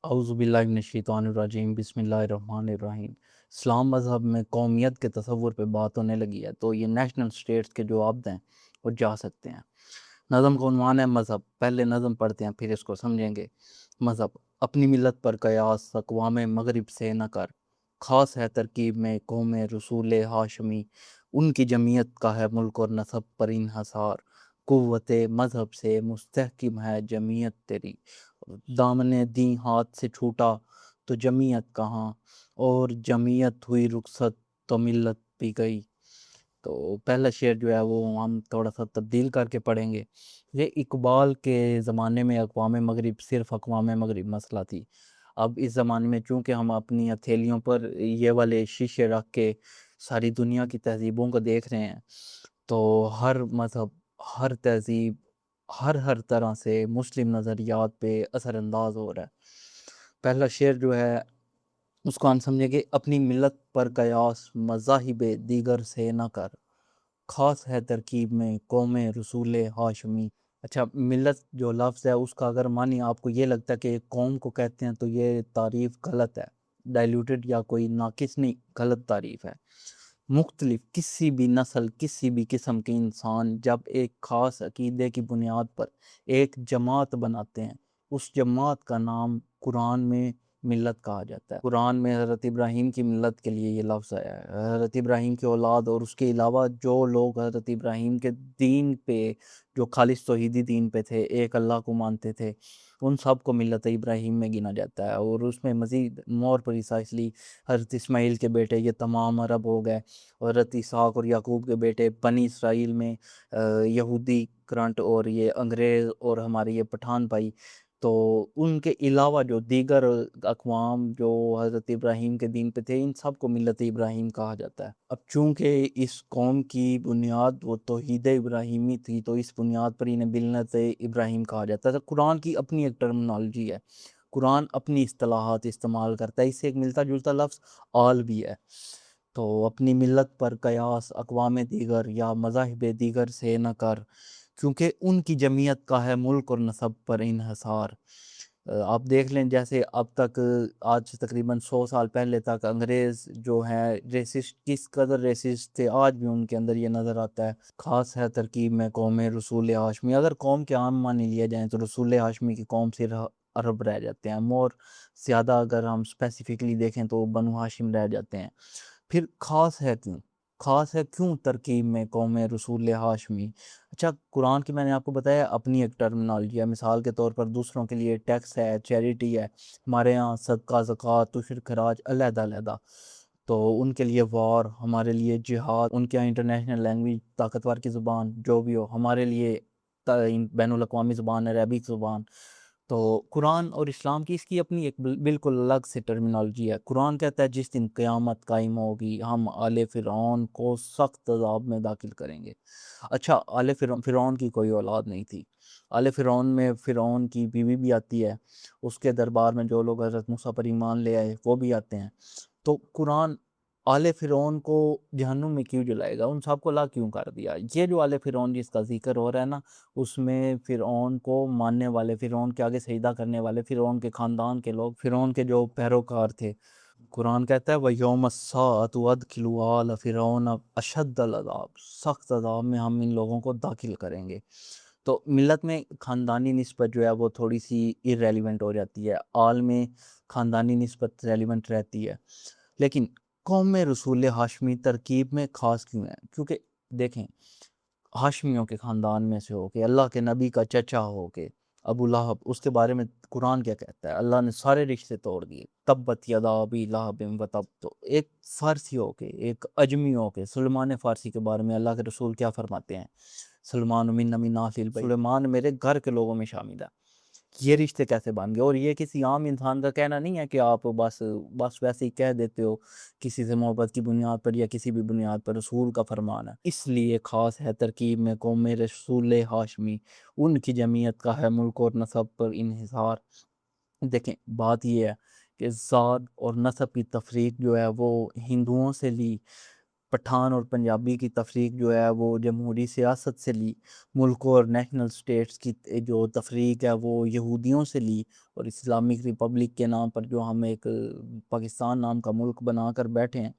اعوذ باللہ من الشیطان الرجیم بسم اللہ الرحمن الرحیم۔ اسلام مذہب میں قومیت کے تصور پہ بات ہونے لگی ہے تو یہ نیشنل سٹیٹس کے جو عبد ہیں وہ جا سکتے ہیں۔ نظم کا عنوان ہے مذہب۔ پہلے نظم پڑھتے ہیں پھر اس کو سمجھیں گے۔ مذہب اپنی ملت پر قیاس اقوام مغرب سے نہ کر، خاص ہے ترکیب میں قوم رسول ہاشمی، ان کی جمعیت کا ہے ملک اور نسب پر انحصار، قوت مذہب سے مستحکم ہے جمعیت تیری، دامن دیں ہاتھ سے چھوٹا تو جمعیت کہاں، اور جمعیت ہوئی رخصت تو ملت بھی گئی۔ تو پہلا شعر جو ہے وہ ہم تھوڑا سا تبدیل کر کے پڑھیں گے۔ یہ اقبال کے زمانے میں اقوام مغرب صرف اقوام مغرب مسئلہ تھی۔ اب اس زمانے میں چونکہ ہم اپنی ہتھیلیوں پر یہ والے شیشے رکھ کے ساری دنیا کی تہذیبوں کو دیکھ رہے ہیں تو ہر مذہب، ہر تہذیب، ہر طرح سے مسلم نظریات پہ اثر انداز ہو رہا ہے۔ پہلا شعر جو ہے اس کو ہم سمجھیں گے، اپنی ملت پر قیاس مذاہب دیگر سے نہ کر، خاص ہے ترکیب میں قوم رسول ہاشمی۔ اچھا، ملت جو لفظ ہے اس کا اگر معنی آپ کو یہ لگتا ہے کہ ایک قوم کو کہتے ہیں تو یہ تعریف غلط ہے، ڈائلیوٹڈ یا کوئی ناقص نہیں، غلط تعریف ہے۔ مختلف کسی بھی نسل، کسی بھی قسم کے انسان جب ایک خاص عقیدے کی بنیاد پر ایک جماعت بناتے ہیں، اس جماعت کا نام قرآن میں ملت کہا جاتا ہے۔ قرآن میں حضرت ابراہیم کی ملت کے لیے یہ لفظ آیا ہے۔ حضرت ابراہیم کی اولاد اور اس کے علاوہ جو لوگ حضرت ابراہیم کے دین پہ، جو خالص توحیدی دین پہ تھے، ایک اللہ کو مانتے تھے، ان سب کو ملت ابراہیم میں گنا جاتا ہے۔ اور اس میں مزید مور پریسائسلی حضرت اسماعیل کے بیٹے یہ تمام عرب ہو گئے، حضرت اسحاق اور یعقوب کے بیٹے بنی اسرائیل میں یہودی کرنٹ اور یہ انگریز اور ہمارے یہ پٹھان بھائی، تو ان کے علاوہ جو دیگر اقوام جو حضرت ابراہیم کے دین پہ تھے، ان سب کو ملت ابراہیم کہا جاتا ہے۔ اب چونکہ اس قوم کی بنیاد وہ توحید ابراہیمی تھی تو اس بنیاد پر انہیں ملت ابراہیم کہا جاتا ہے۔ قرآن کی اپنی ایک ٹرمنالوجی ہے، قرآن اپنی اصطلاحات استعمال کرتا ہے، اس سے ایک ملتا جلتا لفظ آل بھی ہے۔ تو اپنی ملت پر قیاس اقوام دیگر یا مذاہب دیگر سے نہ کر، کیونکہ ان کی جمعیت کا ہے ملک اور نسب پر انحصار۔ آپ دیکھ لیں جیسے اب تک، آج سے تقریباً 100 سال پہلے تک انگریز جو ہیں ریسسٹ، کس قدر ریسسٹ تھے، آج بھی ان کے اندر یہ نظر آتا ہے۔ خاص ہے ترکیب میں قوم رسول ہاشمی، اگر قوم کے عام معنی لیا جائیں تو رسول ہاشمی کی قوم صرف عرب رہ جاتے ہیں، مور زیادہ اگر ہم اسپیسیفکلی دیکھیں تو بنو ہاشم رہ جاتے ہیں۔ پھر خاص ہے کیوں؟ خاص ہے کیوں ترکیب میں قوم رسول ہاشمی؟ اچھا، قرآن کی میں نے آپ کو بتایا اپنی ایک ٹرمنالوجی ہے، مثال کے طور پر دوسروں کے لیے ٹیکس ہے، چیریٹی ہے، ہمارے ہاں صدقہ زکوٰۃ عشر خراج علیحدہ علیحدہ، تو ان کے لیے وار، ہمارے لیے جہاد، ان کے یہاں انٹرنیشنل لینگویج طاقتور کی زبان جو بھی ہو، ہمارے لیے بین الاقوامی زبان ہے، عربک زبان۔ تو قرآن اور اسلام کی اس کی اپنی ایک بالکل الگ سے ٹرمینالوجی ہے۔ قرآن کہتا ہے جس دن قیامت قائم ہوگی ہم آل فرعون کو سخت عذاب میں داخل کریں گے۔ اچھا، آل فرعون کی کوئی اولاد نہیں تھی، آل فرعون میں فرعون کی بیوی بھی آتی ہے، اس کے دربار میں جو لوگ حضرت موسیٰ پر ایمان لے آئے وہ بھی آتے ہیں۔ تو قرآن آل فرعون کو جہنم میں کیوں جلائے گا؟ ان سب کو اللہ کیوں کر دیا؟ یہ جو آل فرعون جس کا ذکر ہو رہا ہے نا، اس میں فرعون کو ماننے والے، فرعون کے آگے سجدہ کرنے والے، فرعون کے خاندان کے لوگ، فرعون کے جو پیروکار تھے۔ قرآن کہتا ہے وَيَوْمَ السَّاعَةِ وَأَدْخِلُوا آلَ فِرْعَوْنَ أَشَدَّ الْعَذَابِ، سخت عذاب میں ہم ان لوگوں کو داخل کریں گے۔ تو ملت میں خاندانی نسبت جو ہے وہ تھوڑی سی irrelevant ہو جاتی ہے، آل میں خاندانی نسبت ریلیونٹ رہتی ہے۔ لیکن قوم رسول ہاشمی ترکیب میں خاص کیوں ہے؟ کیونکہ دیکھیں، ہاشمیوں کے خاندان میں سے ہو کے، اللہ کے نبی کا چچا ہو کے ابو لہب، اس کے بارے میں قرآن کیا کہتا ہے؟ اللہ نے سارے رشتے توڑ دیے، تبت یدا ابی لہب و تب۔ تو ایک فارسی ہو کے، ایک اجمی ہو کے، سلیمان فارسی کے بارے میں اللہ کے رسول کیا فرماتے ہیں؟ سلمان من آل البیت، سلیمان میرے گھر کے لوگوں میں شامل ہے۔ یہ رشتے کیسے بن گئے؟ اور یہ کسی عام انسان کا کہنا نہیں ہے کہ آپ بس ویسے ہی کہہ دیتے ہو کسی سے محبت کی بنیاد پر یا کسی بھی بنیاد پر، رسول کا فرمان ہے۔ اس لیے خاص ہے ترکیب میں قوم رسول ہاشمی، ان کی جمعیت کا ہے ملک اور نسب پر انحصار۔ دیکھیں، بات یہ ہے کہ ذات اور نسب کی تفریق جو ہے وہ ہندوؤں سے لی، پٹھان اور پنجابی کی تفریق جو ہے وہ جمہوری سیاست سے لی، ملکوں اور نیشنل سٹیٹس کی جو تفریق ہے وہ یہودیوں سے لی، اور اسلامک ریپبلک کے نام پر جو ہم ایک پاکستان نام کا ملک بنا کر بیٹھے ہیں،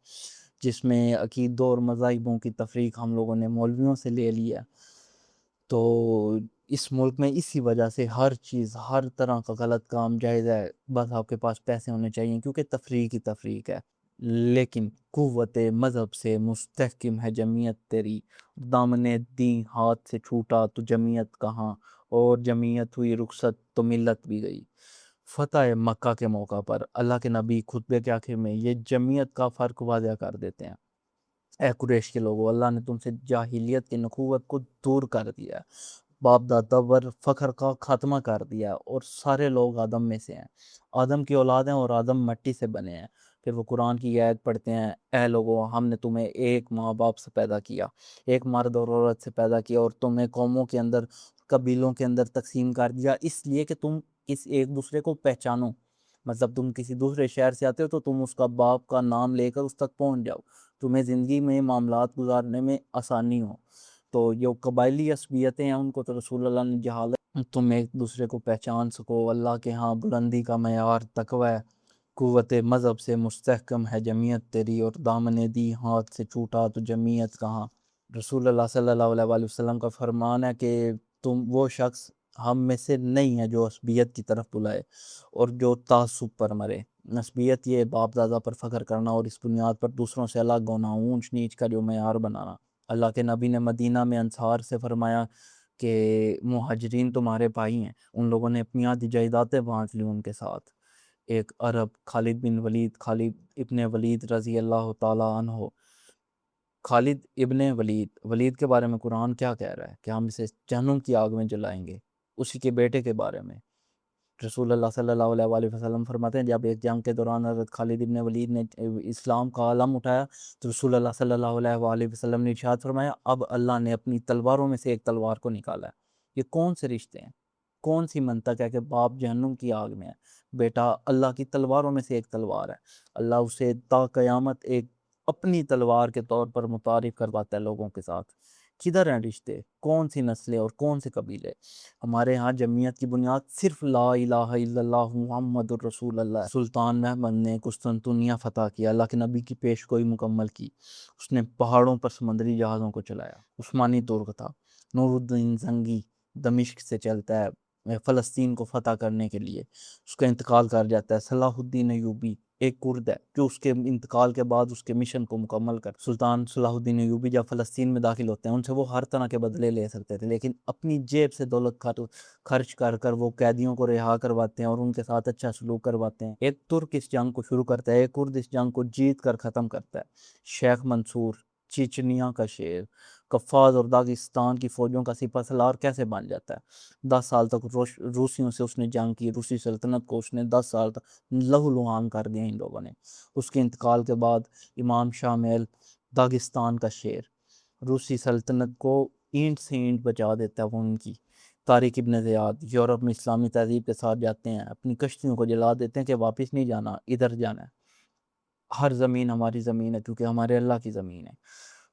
جس میں عقیدوں اور مذاہبوں کی تفریق ہم لوگوں نے مولویوں سے لے لی ہے. تو اس ملک میں اسی وجہ سے ہر چیز، ہر طرح کا غلط کام جائز ہے، بس آپ کے پاس پیسے ہونے چاہیے، کیونکہ تفریق ہی تفریق ہے. لیکن قوت مذہب سے مستحکم ہے جمعیت تیری، دامن دین ہاتھ سے چھوٹا تو جمعیت کہاں، اور جمعیت ہوئی رخصت تو ملت بھی گئی. فتح مکہ کے موقع پر اللہ کے نبی خطبے کے آخر میں یہ جمعیت کا فرق واضح کر دیتے ہیں. اے قریش کے لوگوں، اللہ نے تم سے جاہلیت کی نخوت کو دور کر دیا، باپ دادا پر فخر کا خاتمہ کر دیا، اور سارے لوگ آدم میں سے ہیں، آدم کی اولاد ہیں اور آدم مٹی سے بنے ہیں. پھر وہ قرآن کی آیت پڑھتے ہیں، اے لوگوں ہم نے تمہیں ایک ماں باپ سے پیدا کیا، ایک مرد اور عورت سے پیدا کیا، اور تمہیں قوموں کے اندر، قبیلوں کے اندر تقسیم کر دیا، اس لیے کہ تم اس ایک دوسرے کو پہچانو. مطلب تم کسی دوسرے شہر سے آتے ہو تو تم اس کا باپ کا نام لے کر اس تک پہنچ جاؤ، تمہیں زندگی میں معاملات گزارنے میں آسانی ہو. تو جو قبائلی عصبیتیں ہیں ان کو تو رسول اللہ نے جہالت، تم ایک دوسرے کو پہچان سکو. اللہ کے ہاں بلندی کا معیار تقوی ہے، قوت مذہب سے مستحکم ہے جمعیت تیری، اور دامن دی ہاتھ سے چھوٹا تو جمعیت کہاں. رسول اللہ صلی اللہ علیہ وآلہ وسلم کا فرمان ہے کہ تم وہ شخص ہم میں سے نہیں ہے جو عصبیت کی طرف بلائے اور جو تعصب پر مرے. عصبیت یہ باپ دادا پر فخر کرنا اور اس بنیاد پر دوسروں سے الگ ہونا، اونچ نیچ کا جو معیار بنانا. اللہ کے نبی نے مدینہ میں انصار سے فرمایا کہ مہاجرین تمہارے بھائی ہیں. ان لوگوں نے اپنی آدھی جائیدادیں بانٹ لی ان کے ساتھ. ایک عرب خالد بن ولید، خالد ابن ولید رضی اللہ تعالیٰ عنہ، خالد ابن ولید، ولید کے بارے میں قرآن کیا کہہ رہا ہے کہ ہم اسے جہنم کی آگ میں جلائیں گے. اسی کے بیٹے کے بارے میں رسول اللہ صلی اللہ علیہ وآلہ وسلم فرماتے ہیں جب ایک جنگ کے دوران حضرت خالد ابن ولید نے اسلام کا علم اٹھایا تو رسول اللہ صلی اللہ علیہ وآلہ وسلم نے ارشاد فرمایا اب اللہ نے اپنی تلواروں میں سے ایک تلوار کو نکالا ہے. یہ کون سے رشتے ہیں، کون سی منطق ہے کہ باپ جہنم کی آگ میں ہے، بیٹا اللہ کی تلواروں میں سے ایک تلوار ہے. اللہ اسے تا قیامت ایک اپنی تلوار کے طور پر متعارف کرواتا ہے لوگوں کے ساتھ. کدھر ہیں رشتے، کون سی نسلیں اور کون سے قبیلے؟ ہمارے ہاں جمعیت کی بنیاد صرف لا الہ الا اللہ محمد الرسول اللہ. سلطان محمد نے قسطنطنیہ فتح کیا، اللہ کے نبی کی پیش گوئی مکمل کی، اس نے پہاڑوں پر سمندری جہازوں کو چلایا. عثمانی ترک تھا، نور الدین زنگی دمشق سے چلتا ہے فلسطین کو فتح کرنے کے لیے، اس کا انتقال کر جاتا ہے. صلاح الدین ایوبی ایک کرد ہے جو اس کے انتقال کے بعد اس کے مشن کو مکمل کر. سلطان صلاح الدین ایوبی جب فلسطین میں داخل ہوتے ہیں ان سے وہ ہر طرح کے بدلے لے سکتے تھے، لیکن اپنی جیب سے دولت خرچ کر کر وہ قیدیوں کو رہا کرواتے ہیں اور ان کے ساتھ اچھا سلوک کرواتے ہیں. ایک ترک اس جنگ کو شروع کرتا ہے، ایک کرد اس جنگ کو جیت کر ختم کرتا ہے. شیخ منصور چیچنیا کا شیر، قفاز اور داغستان کی فوجوں کا سپہ سالار کیسے بن جاتا ہے؟ 10 سال تک روسیوں سے اس نے جنگ کی، روسی سلطنت کو اس نے 10 سال تک لہو لہان کر دیا ان لوگوں نے. اس کے انتقال کے بعد امام شامل داغستان کا شیر، روسی سلطنت کو اینٹ سے اینٹ بچا دیتا ہے وہ ان کی. طارق ابن زیاد یورپ میں اسلامی تہذیب کے ساتھ جاتے ہیں، اپنی کشتیوں کو جلا دیتے ہیں کہ واپس نہیں جانا، ادھر جانا ہے. ہر زمین ہماری زمین ہے کیونکہ ہمارے اللہ کی زمین ہے.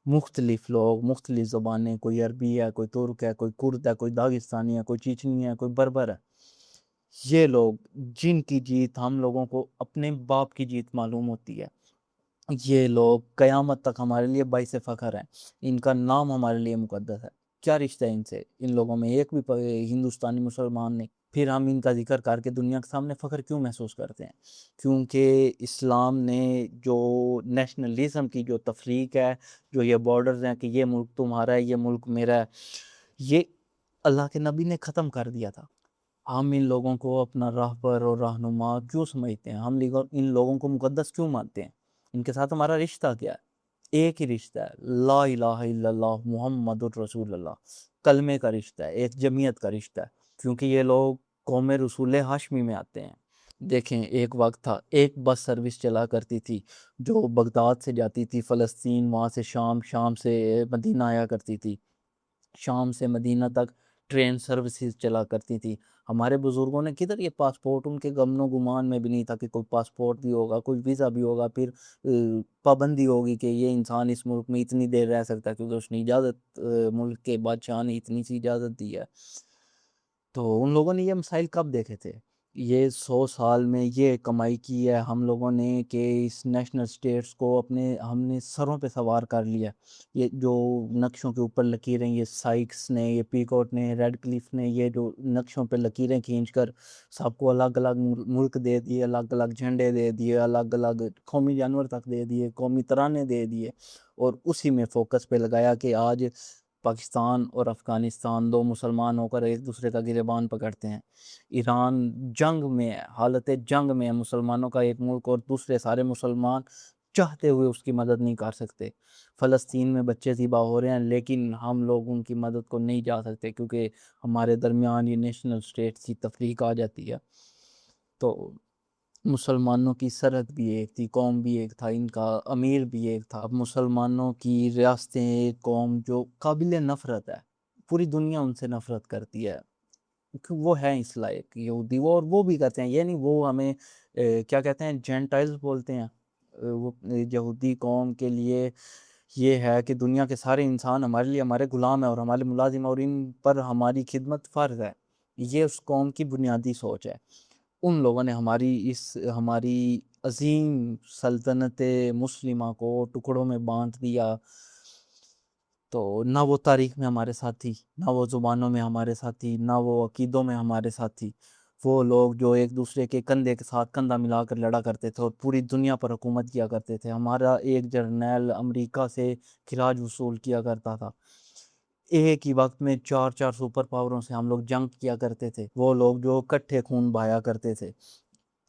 مختلف لوگ، مختلف زبانیں، کوئی عربی ہے، کوئی ترک ہے، کوئی کرد ہے، کوئی داغستانی ہے، کوئی چیچنی ہے، کوئی بربر ہے. یہ لوگ جن کی جیت ہم لوگوں کو اپنے باپ کی جیت معلوم ہوتی ہے، یہ لوگ قیامت تک ہمارے لیے باعث فخر ہیں، ان کا نام ہمارے لیے مقدس ہے. کیا رشتہ ہے ان سے؟ ان لوگوں میں ایک بھی ہندوستانی مسلمان نہیں. پھر ہم ان کا ذکر کر کے دنیا کے سامنے فخر کیوں محسوس کرتے ہیں؟ کیونکہ اسلام نے جو نیشنلزم کی جو تفریق ہے، جو یہ بارڈرز ہیں کہ یہ ملک تمہارا ہے، یہ ملک میرا ہے، یہ اللہ کے نبی نے ختم کر دیا تھا. ہم ان لوگوں کو اپنا راہبر اور رہنما کیوں سمجھتے ہیں؟ ہم ان لوگوں کو مقدس کیوں مانتے ہیں؟ ان کے ساتھ ہمارا رشتہ کیا ہے؟ ایک ہی رشتہ ہے، لا الہ الا اللہ محمد الرسول اللہ، کلمے کا رشتہ ہے، ایک جمعیت کا رشتہ ہے. کیونکہ یہ لوگ قوم رسول ہاشمی میں آتے ہیں. دیکھیں ایک وقت تھا، ایک بس سروس چلا کرتی تھی جو بغداد سے جاتی تھی فلسطین، وہاں سے شام، شام سے مدینہ آیا کرتی تھی. شام سے مدینہ تک ٹرین سروسز چلا کرتی تھی. ہمارے بزرگوں نے کدھر یہ پاسپورٹ، ان کے گمن و گمان میں بھی نہیں تھا کہ کوئی پاسپورٹ بھی ہوگا، کوئی ویزا بھی ہوگا، پھر پابندی ہوگی کہ یہ انسان اس ملک میں اتنی دیر رہ سکتا ہے کیونکہ اس نے اجازت، ملک کے بادشاہ نے اتنی سی اجازت دی ہے. تو ان لوگوں نے یہ مسائل کب دیکھے تھے؟ یہ 100 سال میں یہ کمائی کی ہے ہم لوگوں نے کہ اس نیشنل سٹیٹس کو ہم نے سروں پہ سوار کر لیا. یہ جو نقشوں کے اوپر لکیریں، یہ سائکس نے، یہ پیکوٹ نے، ریڈ کلف نے، یہ جو نقشوں پہ لکیریں کھینچ کر سب کو الگ الگ ملک دے دیے، الگ الگ جھنڈے دے دیے، الگ الگ قومی جانور تک دے دیے، قومی ترانے دے دیے، اور اسی میں فوکس پہ لگایا کہ آج پاکستان اور افغانستان دو مسلمان ہو کر ایک دوسرے کا گریبان پکڑتے ہیں. ایران جنگ میں، حالت جنگ میں، مسلمانوں کا ایک ملک اور دوسرے سارے مسلمان چاہتے ہوئے اس کی مدد نہیں کر سکتے. فلسطین میں بچے ذبح ہو رہے ہیں لیکن ہم لوگ ان کی مدد کو نہیں جا سکتے کیونکہ ہمارے درمیان یہ نیشنل سٹیٹ کی تفریق آ جاتی ہے. تو مسلمانوں کی سرحد بھی ایک تھی، قوم بھی ایک تھا، ان کا امیر بھی ایک تھا. اب مسلمانوں کی ریاستیں، ایک قوم جو قابل نفرت ہے، پوری دنیا ان سے نفرت کرتی ہے کہ وہ ہیں اس لائق یہودی، وہ بھی کرتے ہیں. یہ نہیں وہ ہمیں کیا کہتے ہیں، جینٹائلز بولتے ہیں. وہ یہودی قوم کے لیے یہ ہے کہ دنیا کے سارے انسان ہمارے لیے ہمارے غلام ہیں اور ہمارے ملازم، اور ان پر ہماری خدمت فرض ہے. یہ اس قوم کی بنیادی سوچ ہے. ان لوگوں نے ہماری عظیم سلطنت مسلمہ کو ٹکڑوں میں بانٹ دیا. تو نہ وہ تاریخ میں ہمارے ساتھ تھی، نہ وہ زبانوں میں ہمارے ساتھ تھی، نہ وہ عقیدوں میں ہمارے ساتھ تھی. وہ لوگ جو ایک دوسرے کے کندھے کے ساتھ کندھا ملا کر لڑا کرتے تھے اور پوری دنیا پر حکومت کیا کرتے تھے. ہمارا ایک جرنیل امریکہ سے خراج وصول کیا کرتا تھا. ایک ہی وقت میں 4 سپر پاوروں سے ہم لوگ جنگ کیا کرتے تھے. وہ لوگ جو کٹھے خون بہایا کرتے تھے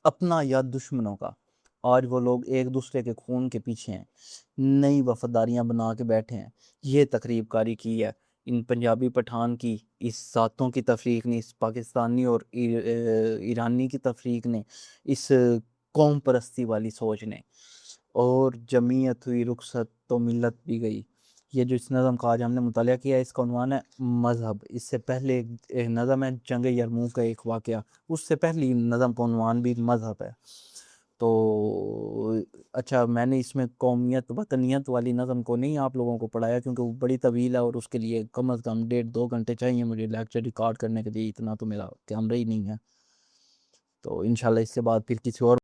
اپنا یا دشمنوں کا، آج وہ لوگ ایک دوسرے کے خون کے پیچھے ہیں، نئی وفاداریاں بنا کے بیٹھے ہیں. یہ تقریب کاری کی ہے ان پنجابی پٹھان کی، اس ذاتوں کی تفریق نے، اس پاکستانی اور ایرانی کی تفریق نے، اس قوم پرستی والی سوچ نے. اور جمعیت ہوئی رخصت تو ملت بھی گئی. یہ جو اس نظم کا آج ہم نے مطالعہ کیا ہے، اس کا عنوان ہے مذہب. اس سے پہلے ایک نظم ہے جنگ یرموک کا ایک واقعہ، اس سے پہلی نظم کا عنوان بھی مذہب ہے. تو اچھا، میں نے اس میں قومیت وطنیت والی نظم کو نہیں آپ لوگوں کو پڑھایا کیونکہ وہ بڑی طویل ہے اور اس کے لیے کم از کم 1.5-2 گھنٹے چاہیے مجھے لیکچر ریکارڈ کرنے کے لیے. اتنا تو میرا کیمرہ ہی نہیں ہے. تو انشاءاللہ اس کے بعد پھر کسی اور